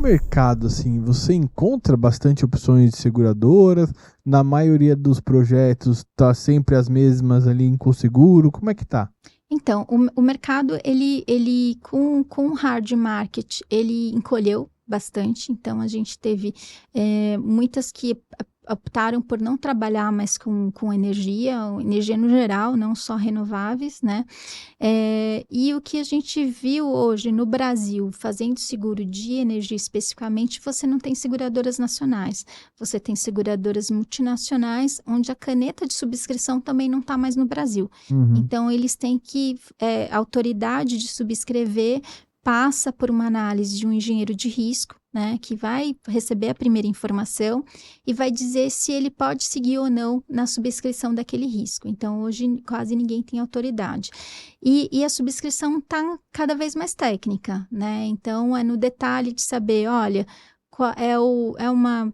mercado, assim, você encontra bastante opções de seguradoras? Na maioria dos projetos tá sempre as mesmas ali com o seguro? Como é que tá? Então, o mercado, ele com o hard market, ele encolheu bastante. Então, a gente teve muitas que optaram por não trabalhar mais com energia no geral, não só renováveis, né? E o que a gente viu hoje no Brasil, fazendo seguro de energia especificamente, você não tem seguradoras nacionais, você tem seguradoras multinacionais, onde a caneta de subscrição também não está mais no Brasil. Uhum. Então, eles têm que, a autoridade de subscrever passa por uma análise de um engenheiro de risco, né, que vai receber a primeira informação e vai dizer se ele pode seguir ou não na subscrição daquele risco. Então, hoje quase ninguém tem autoridade. E a subscrição está cada vez mais técnica, né? Então, é no detalhe de saber, olha, é uma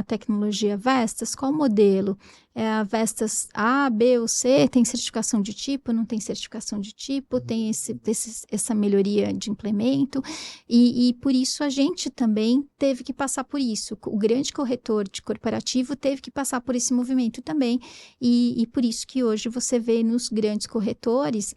tecnologia Vestas, qual modelo? É a Vestas A, B ou C, tem certificação de tipo, não tem certificação de tipo, tem essa melhoria de implemento, e por isso a gente também teve que passar por isso. O grande corretor de corporativo teve que passar por esse movimento também, e por isso que hoje você vê nos grandes corretores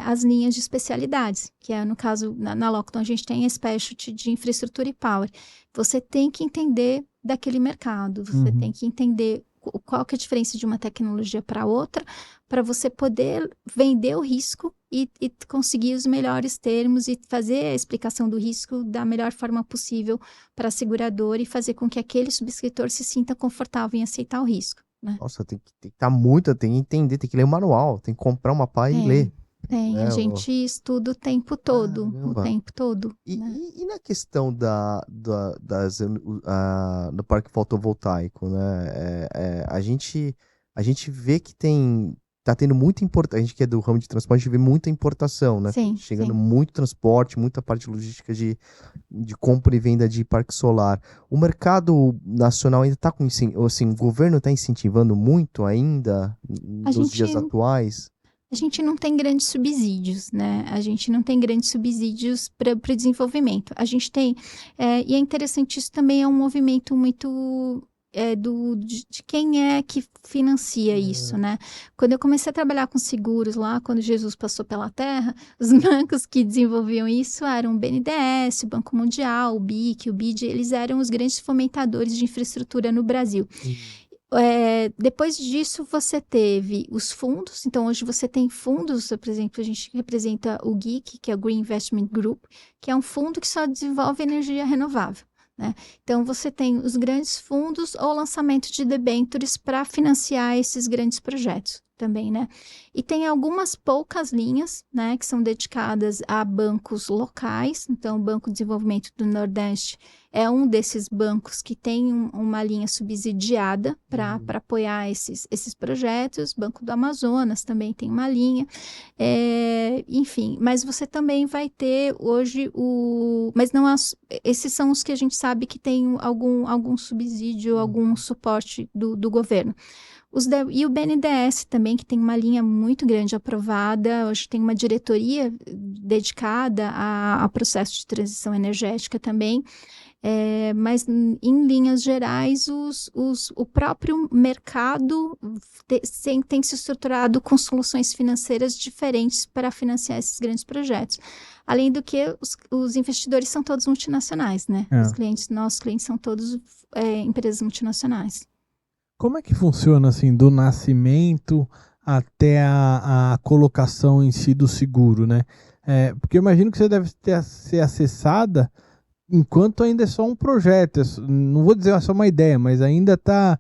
as linhas de especialidades, que é no caso, na Lockton a gente tem a Specialty de infraestrutura e power. Você tem que entender daquele mercado, você tem que entender qual que é a diferença de uma tecnologia para outra, para você poder vender o risco e conseguir os melhores termos e fazer a explicação do risco da melhor forma possível para a seguradora e fazer com que aquele subscritor se sinta confortável em aceitar o risco, né? Nossa, tem que estar muito, tem que entender, tem que ler o manual, tem que comprar uma pá e ler. Tem, a Né? gente estuda o tempo todo, Caramba. né? E na questão do parque fotovoltaico, né? A gente vê que tá tendo muita importação. A gente que é do ramo de transporte, a gente vê muita importação, né? Sim, Chegando sim. muito transporte, muita parte logística de compra e venda de parque solar. O mercado nacional ainda está assim, o governo está incentivando muito ainda A nos gente dias atuais. A gente não tem grandes subsídios, né? A gente não tem grandes subsídios para o desenvolvimento. A gente tem, e é interessante, isso também é um movimento muito de quem é que financia isso, né? Quando eu comecei a trabalhar com seguros lá, quando Jesus passou pela Terra, os bancos que desenvolviam isso eram o BNDES, o Banco Mundial, o BIC, o BID, eles eram os grandes fomentadores de infraestrutura no Brasil. Depois disso, você teve os fundos. Então, hoje você tem fundos, por exemplo, a gente representa o GIC, que é o Green Investment Group, que é um fundo que só desenvolve energia renovável, né? Então, você tem os grandes fundos ou lançamento de debêntures para financiar esses grandes projetos também, né? E tem algumas poucas linhas, né, que são dedicadas a bancos locais. Então, o Banco de Desenvolvimento do Nordeste é um desses bancos que tem uma linha subsidiada para apoiar esses projetos. Banco do Amazonas também tem uma linha. Enfim, mas você também vai ter hoje Mas não esses são os que a gente sabe que tem algum subsídio, algum suporte do governo. E o BNDES também, que tem uma linha muito grande aprovada, hoje tem uma diretoria dedicada ao processo de transição energética também, mas em linhas gerais o próprio mercado tem se estruturado com soluções financeiras diferentes para financiar esses grandes projetos. Além do que os investidores são todos multinacionais, né? Nossos clientes são todos empresas multinacionais. Como é que funciona, assim, do nascimento até a colocação em si do seguro, né? Porque eu imagino que você deve ser acessada enquanto ainda é só um projeto. Não vou dizer só uma ideia, mas ainda tá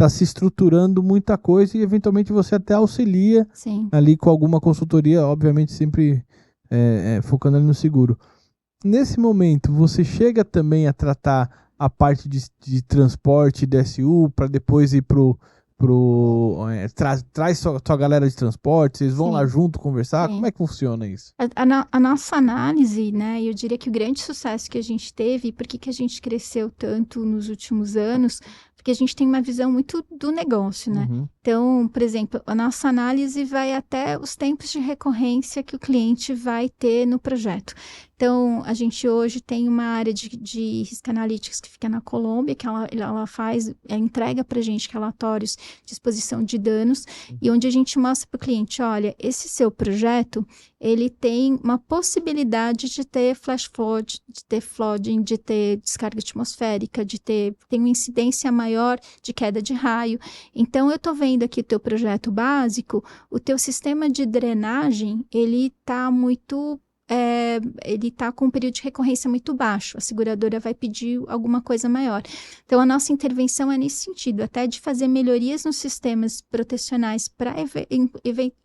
se estruturando muita coisa e eventualmente você até auxilia. Sim. Ali com alguma consultoria, obviamente sempre focando ali no seguro. Nesse momento, você chega também a tratar a parte de transporte DSU para depois ir traz sua galera de transporte, vocês vão lá junto conversar? Sim. Como é que funciona isso? A nossa análise, né, eu diria que o grande sucesso que a gente teve, por que a gente cresceu tanto nos últimos anos, porque a gente tem uma visão muito do negócio, né? Então, por exemplo, a nossa análise vai até os tempos de recorrência que o cliente vai ter no projeto. Então, a gente hoje tem uma área de Risk Analytics que fica na Colômbia, que ela entrega para a gente relatórios de exposição de danos, e onde a gente mostra para o cliente, olha, esse seu projeto, ele tem uma possibilidade de ter flash flood, de ter flooding, de ter descarga atmosférica, tem uma incidência maior de queda de raio. Então, eu estou vendo aqui o teu projeto básico, o teu sistema de drenagem, ele está com um período de recorrência muito baixo, a seguradora vai pedir alguma coisa maior. Então, a nossa intervenção é nesse sentido, até de fazer melhorias nos sistemas protecionais para,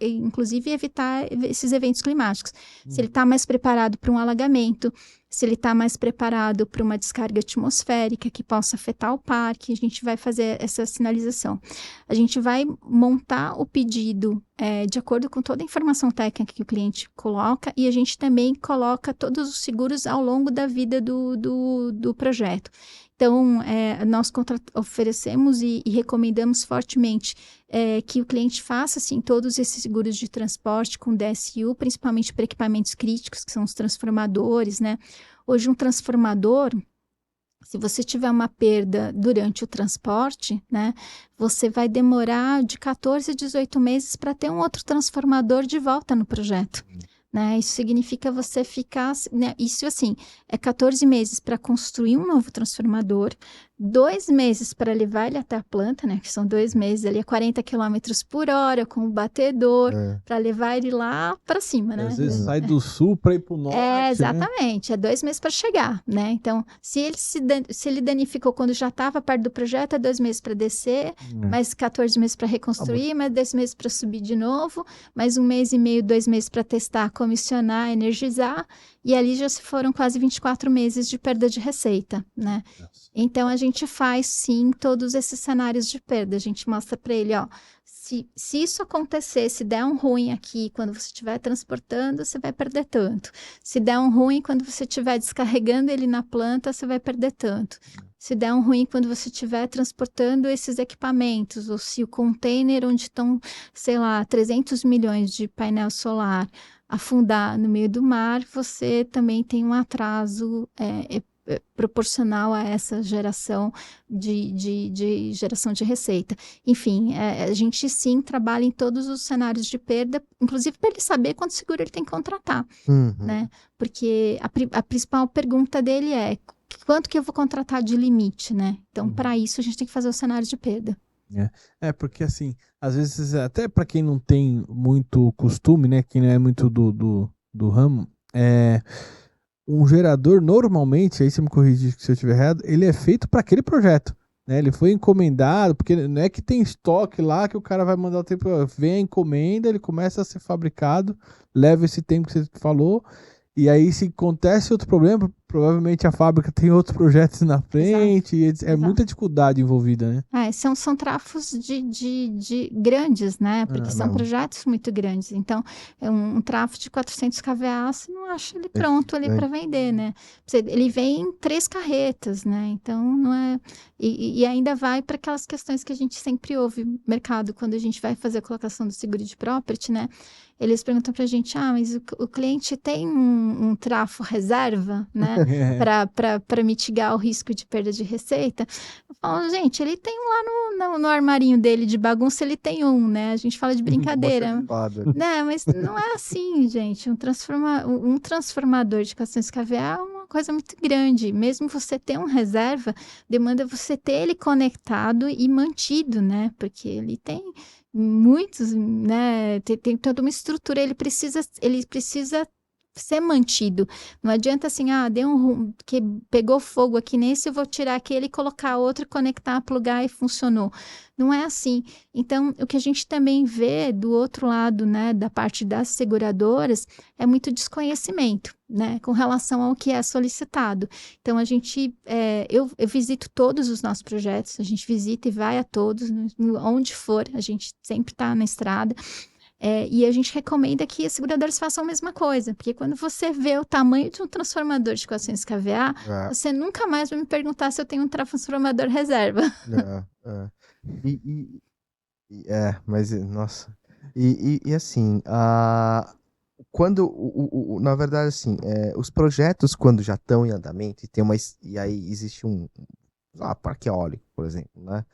inclusive, evitar esses eventos climáticos. Se ele está mais preparado para um alagamento, se ele está mais preparado para uma descarga atmosférica que possa afetar o parque, a gente vai fazer essa sinalização. A gente vai montar o pedido de acordo com toda a informação técnica que o cliente coloca, e a gente também coloca todos os seguros ao longo da vida do projeto. Então, nós oferecemos e recomendamos fortemente que o cliente faça, assim, todos esses seguros de transporte com DSU, principalmente para equipamentos críticos, que são os transformadores, né? Hoje, um transformador, se você tiver uma perda durante o transporte, né, você vai demorar de 14 a 18 meses para ter um outro transformador de volta no projeto. Né? Isso significa você ficar, né? Isso assim, é 14 meses para construir um novo transformador, 2 meses para levar ele até a planta, né? Que são 2 meses ali a 40 km por hora, com o batedor, para levar ele lá para cima, né? Às vezes sai do sul para ir para o norte. Exatamente, né? É 2 meses para chegar, né? Então, se ele danificou quando já estava perto do projeto, é 2 meses para descer, mais 14 meses para reconstruir, mais 10 meses para subir de novo, mais 1 mês e meio, 2 meses para testar, comissionar, energizar, e ali já se foram quase 24 meses de perda de receita, né? Nossa. Então, a gente faz, sim, todos esses cenários de perda. A gente mostra para ele, ó, se isso acontecer, se der um ruim aqui, quando você estiver transportando, você vai perder tanto. Se der um ruim, quando você estiver descarregando ele na planta, você vai perder tanto. Se der um ruim quando você estiver transportando esses equipamentos, ou se o container onde estão, sei lá, 300 milhões de painel solar afundar no meio do mar, você também tem um atraso proporcional a essa geração de geração de receita. Enfim, a gente sim trabalha em todos os cenários de perda, inclusive para ele saber quanto seguro ele tem que contratar, né? Porque a principal pergunta dele é quanto que eu vou contratar de limite, né? Então, para isso, a gente tem que fazer o cenário de perda. Porque assim, às vezes, até para quem não tem muito costume, né? Quem não é muito do ramo, um gerador, normalmente, aí você me corrige se eu estiver errado, ele é feito para aquele projeto, né? Ele foi encomendado, porque não é que tem estoque lá que o cara vai mandar o tempo, vem a encomenda, ele começa a ser fabricado, leva esse tempo que você falou, e aí se acontece outro problema, provavelmente a fábrica tem outros projetos na frente, Exato. Muita dificuldade envolvida, né? São trafos de grandes, né? Porque são projetos muito grandes. Então, um trafo de 400 kVA, você não acha ele pronto ali para vender, né? Ele vem em 3 carretas, né? Então, não é... E ainda vai para aquelas questões que a gente sempre ouve no mercado, quando a gente vai fazer a colocação do seguro de property, né? Eles perguntam pra gente, mas o cliente tem um trafo reserva, né? Para mitigar o risco de perda de receita. Eu falo, gente, ele tem lá no armarinho dele de bagunça, ele tem né? A gente fala de brincadeira. Né? Mas não é assim, gente. Um transformador de 400 kVA é uma coisa muito grande. Mesmo você ter um reserva, demanda você ter ele conectado e mantido, né? Porque ele tem muitos, né? Tem toda uma estrutura, ele precisa ser mantido. Não adianta assim, deu que pegou fogo aqui nesse, eu vou tirar aquele e colocar outro, conectar, plugar e funcionou. Não é assim. Então, o que a gente também vê do outro lado, né, da parte das seguradoras, é muito desconhecimento, né, com relação ao que é solicitado. Então, a gente, eu visito todos os nossos projetos, a gente visita e vai a todos, onde for, a gente sempre está na estrada. E a gente recomenda que as seguradoras façam a mesma coisa, porque quando você vê o tamanho de um transformador de 400 kVA, você nunca mais vai me perguntar se eu tenho um transformador reserva. Mas, nossa. E assim, quando, na verdade, assim, os projetos, quando já estão em andamento, e aí existe parque eólico, por exemplo, né?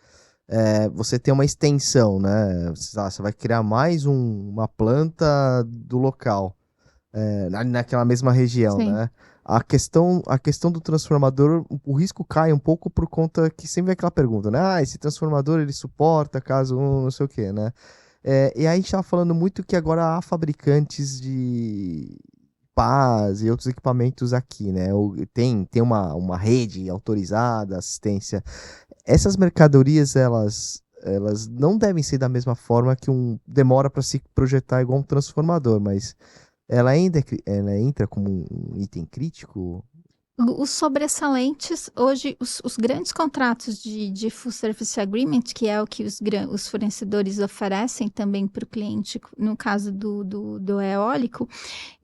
Você tem uma extensão, né? Você vai criar mais uma planta do local, naquela mesma região, Sim. né? A questão do transformador, o risco cai um pouco por conta que sempre vem aquela pergunta, né? Esse transformador ele suporta caso não sei o quê, né? E aí a gente estava falando muito que agora há fabricantes de pás e outros equipamentos aqui, né? Tem uma rede autorizada, assistência. Essas mercadorias, elas não devem ser da mesma forma que demora para se projetar igual um transformador, mas ela entra como um item crítico? Os sobressalentes, hoje, os grandes contratos de Full Service Agreement, que é o que os fornecedores oferecem também para o cliente, no caso do eólico,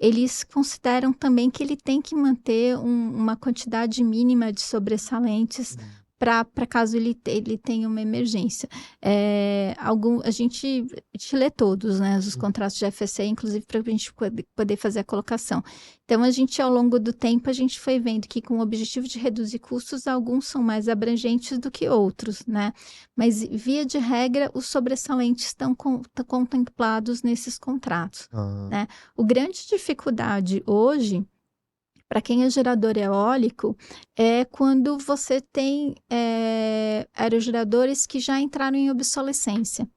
eles consideram também que ele tem que manter uma quantidade mínima de sobressalentes para caso ele tenha uma emergência. A gente lê todos, né, os contratos de FSA, inclusive para a gente poder fazer a colocação. Então, ao longo do tempo, a gente foi vendo que com o objetivo de reduzir custos, alguns são mais abrangentes do que outros, né? Mas, via de regra, os sobressalentes estão contemplados nesses contratos, Ah, né? O grande dificuldade hoje, para quem é gerador eólico, é quando você tem aerogeradores que já entraram em obsolescência,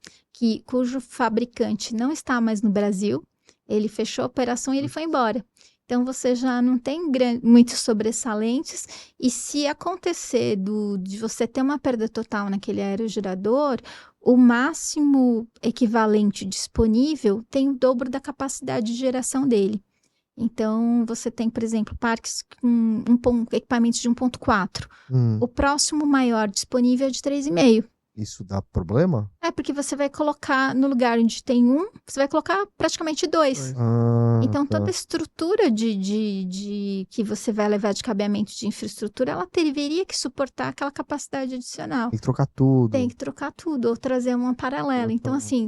cujo fabricante não está mais no Brasil, ele fechou a operação e ele foi embora. Então, você já não tem muitos sobressalentes, e se acontecer de você ter uma perda total naquele aerogerador, o máximo equivalente disponível tem o dobro da capacidade de geração dele. Então, você tem, por exemplo, parques com equipamentos de 1.4. hum, O próximo maior disponível é de 3,5. isso dá problema? Porque você vai colocar, no lugar onde tem você vai colocar praticamente 2. Então, toda a Tá. estrutura que você vai levar de cabeamento de infraestrutura, ela teria que suportar aquela capacidade adicional. Tem que trocar Tem tudo. que trocar tudo, ou trazer uma paralela. Então, assim,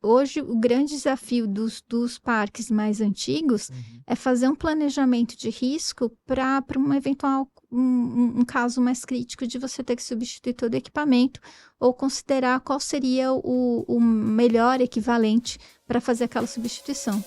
hoje o grande desafio dos parques mais antigos é fazer um planejamento de risco para um eventual, um caso mais crítico de você ter que substituir todo o equipamento, ou considerar qual seria o melhor equivalente para fazer aquela substituição.